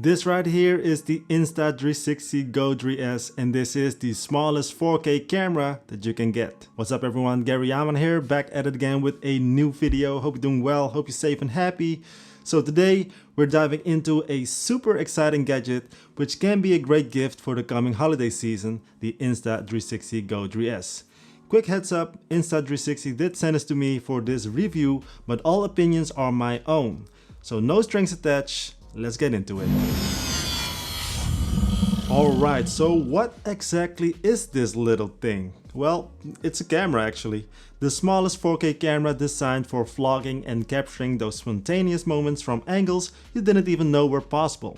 This right here is the Insta360 Go 3S, and this is the smallest 4K camera that you can get. What's up everyone, Jahman here, back at it again with a new video. Hope you're doing well, hope you're safe and happy. So today we're diving into a super exciting gadget which can be a great gift for the coming holiday season, the Insta360 Go 3S. Quick heads up, Insta360 did send this to me for this review, but all opinions are my own. So no strings attached. Let's get into it. Alright, so what exactly is this little thing? Well, it's a camera actually. The smallest 4K camera designed for vlogging and capturing those spontaneous moments from angles you didn't even know were possible.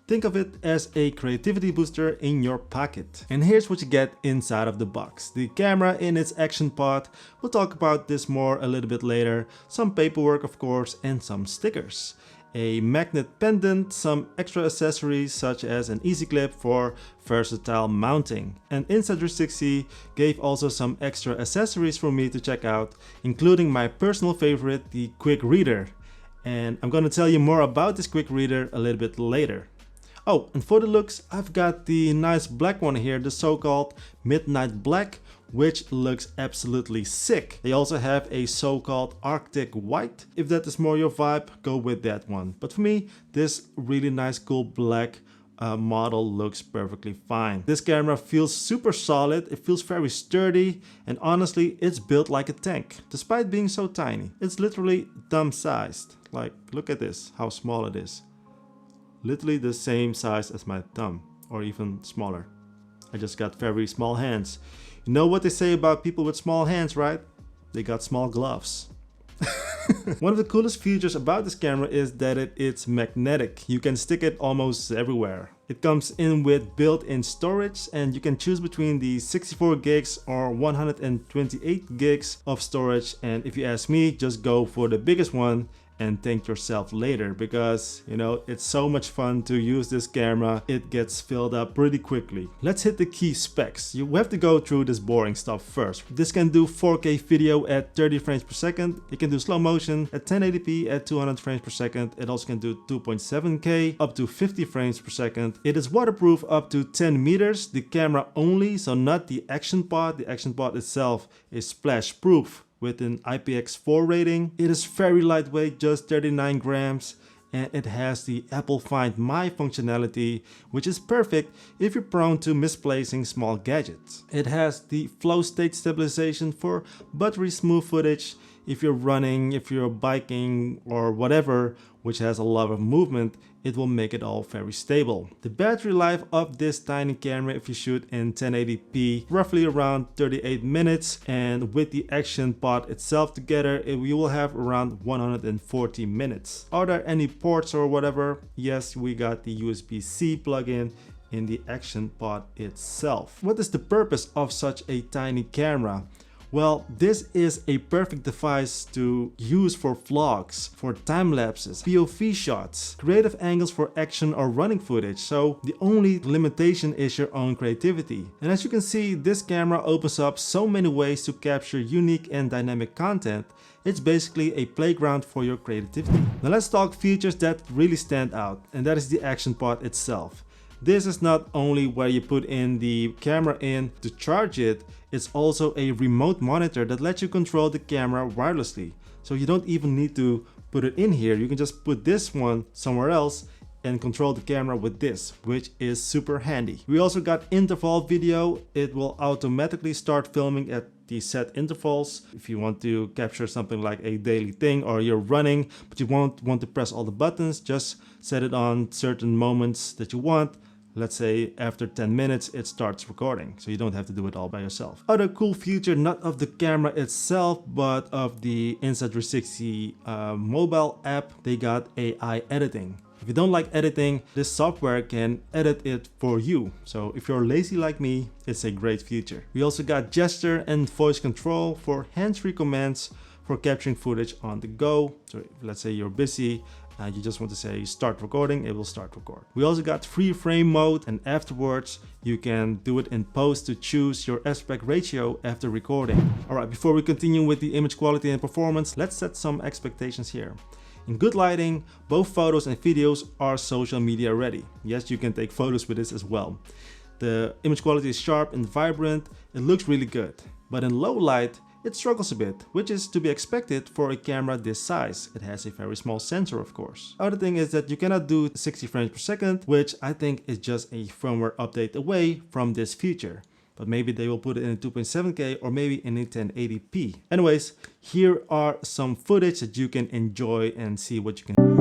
Think of it as a creativity booster in your pocket. And here's what you get inside of the box. The camera in its action pod. We'll talk about this more a little bit later. Some paperwork of course, and some stickers. A magnet pendant, some extra accessories such as an easy clip for versatile mounting. And Insta360 gave also some extra accessories for me to check out, including my personal favorite, the quick reader. And I'm gonna tell you more about this quick reader a little bit later. Oh, and for the looks, I've got the nice black one here, the so-called Midnight Black, which looks absolutely sick. They also have a so-called Arctic White. If that is more your vibe, go with that one. But for me, this really nice cool black model looks perfectly fine. This camera feels super solid, it feels very sturdy, and honestly, it's built like a tank, despite being so tiny. It's literally thumb-sized. Like, look at this, how small it is. Literally the same size as my thumb, or even smaller. I just got very small hands. You know what they say about people with small hands, right? They got small gloves. One of the coolest features about this camera is that it's magnetic. You can stick it almost everywhere. It comes in with built-in storage, and you can choose between the 64 gigs or 128 gigs of storage. And if you ask me, just go for the biggest one and thank yourself later, because you know, it's so much fun to use this camera. It gets filled up pretty quickly. Let's hit the key specs. You have to go through this boring stuff first. This can do 4K video at 30 frames per second. It can do slow motion at 1080p at 200 frames per second. It also can do 2.7K up to 50 frames per second. It is waterproof up to 10 meters. The camera only, so not the action pod. The action pod itself is splash proof with an IPX4 rating. It is very lightweight, just 39 grams, and it has the Apple Find My functionality, which is perfect if you're prone to misplacing small gadgets. It has the flow state stabilization for buttery smooth footage if you're running, if you're biking or whatever, which has a lot of movement. It will make it all very stable. The battery life of this tiny camera, if you shoot in 1080p, roughly around 38 minutes, and with the action pod itself together, you will have around 140 minutes. Are there any ports or whatever? Yes, we got the USB-C plug-in in the action pod itself. What is the purpose of such a tiny camera? Well, this is a perfect device to use for vlogs, for time lapses, POV shots, creative angles for action or running footage. So the only limitation is your own creativity. And as you can see, this camera opens up so many ways to capture unique and dynamic content. It's basically a playground for your creativity. Now let's talk features that really stand out, and that is the action pod itself. This is not only where you put in the camera in to charge it, it's also a remote monitor that lets you control the camera wirelessly. So you don't even need to put it in here. You can just put this one somewhere else and control the camera with this, which is super handy. We also got interval video. It will automatically start filming at the set intervals. If you want to capture something like a daily thing, or you're running but you won't want to press all the buttons, just set it on certain moments that you want. Let's say after 10 minutes it starts recording, so you don't have to do it all by yourself. Other cool feature, not of the camera itself, but of the Insta360 mobile app, they got AI editing. If you don't like editing, this software can edit it for you. So if you're lazy like me, it's a great feature. We also got gesture and voice control for hands-free commands for capturing footage on the go. So let's say you're busy, you just want to say start recording, it will start record. We also got free frame mode, and afterwards you can do it in post to choose your aspect ratio after recording. Alright, before we continue with the image quality and performance, let's set some expectations here. In good lighting, both photos and videos are social media ready. Yes, you can take photos with this as well. The image quality is sharp and vibrant, it looks really good. But in low light, it struggles a bit, which is to be expected for a camera this size. It has a very small sensor, of course. Other thing is that you cannot do 60 frames per second, which I think is just a firmware update away from this feature. But maybe they will put it in 2.7K or maybe in a 1080p. Anyways, here are some footage that you can enjoy and see what you can do.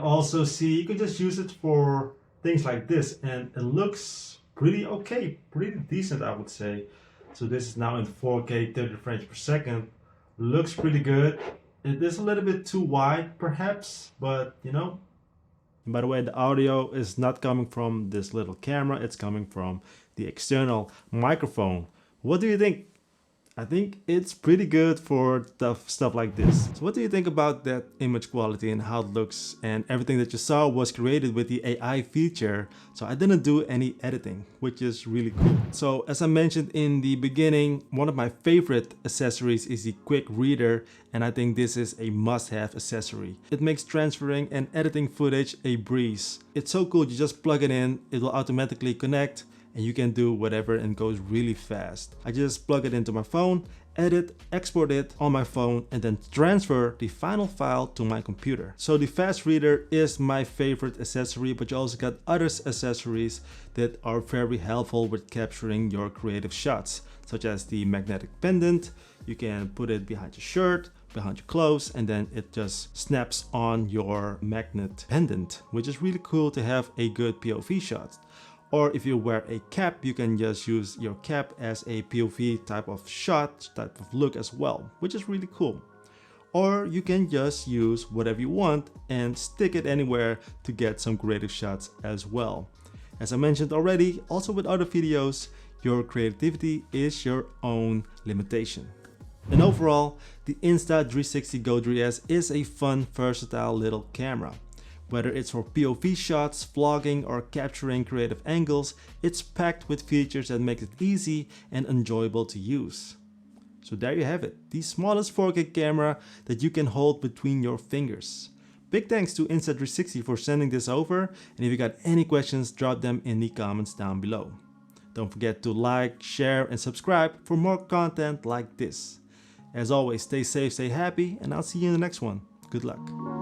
Also see, you can just use it for things like this and it looks pretty okay, pretty decent I would say. So this is now in 4K 30 frames per second, looks pretty good. It is a little bit too wide perhaps, but you know. And by the way, the audio is not coming from this little camera, it's coming from the external microphone. What do you think? I think it's pretty good for stuff like this. So what do you think about that image quality and how it looks? And everything that you saw was created with the AI feature. So I didn't do any editing, which is really cool. So as I mentioned in the beginning, one of my favorite accessories is the quick reader. And I think this is a must-have accessory. It makes transferring and editing footage a breeze. It's so cool, you just plug it in, it will automatically connect, and you can do whatever and goes really fast. I just plug it into my phone, edit, export it on my phone, and then transfer the final file to my computer. So the fast reader is my favorite accessory, but you also got other accessories that are very helpful with capturing your creative shots, such as the magnetic pendant. You can put it behind your shirt, behind your clothes, and then it just snaps on your magnet pendant, which is really cool to have a good POV shot. Or if you wear a cap, you can just use your cap as a POV type of shot, type of look as well, which is really cool. Or you can just use whatever you want and stick it anywhere to get some creative shots as well. As I mentioned already, also with other videos, your creativity is your own limitation. And overall, the Insta360 Go 3S is a fun, versatile little camera. Whether it's for POV shots, vlogging, or capturing creative angles, it's packed with features that make it easy and enjoyable to use. So there you have it, the smallest 4K camera that you can hold between your fingers. Big thanks to Insta360 for sending this over, and if you got any questions, drop them in the comments down below. Don't forget to like, share, and subscribe for more content like this. As always, stay safe, stay happy, and I'll see you in the next one. Good luck.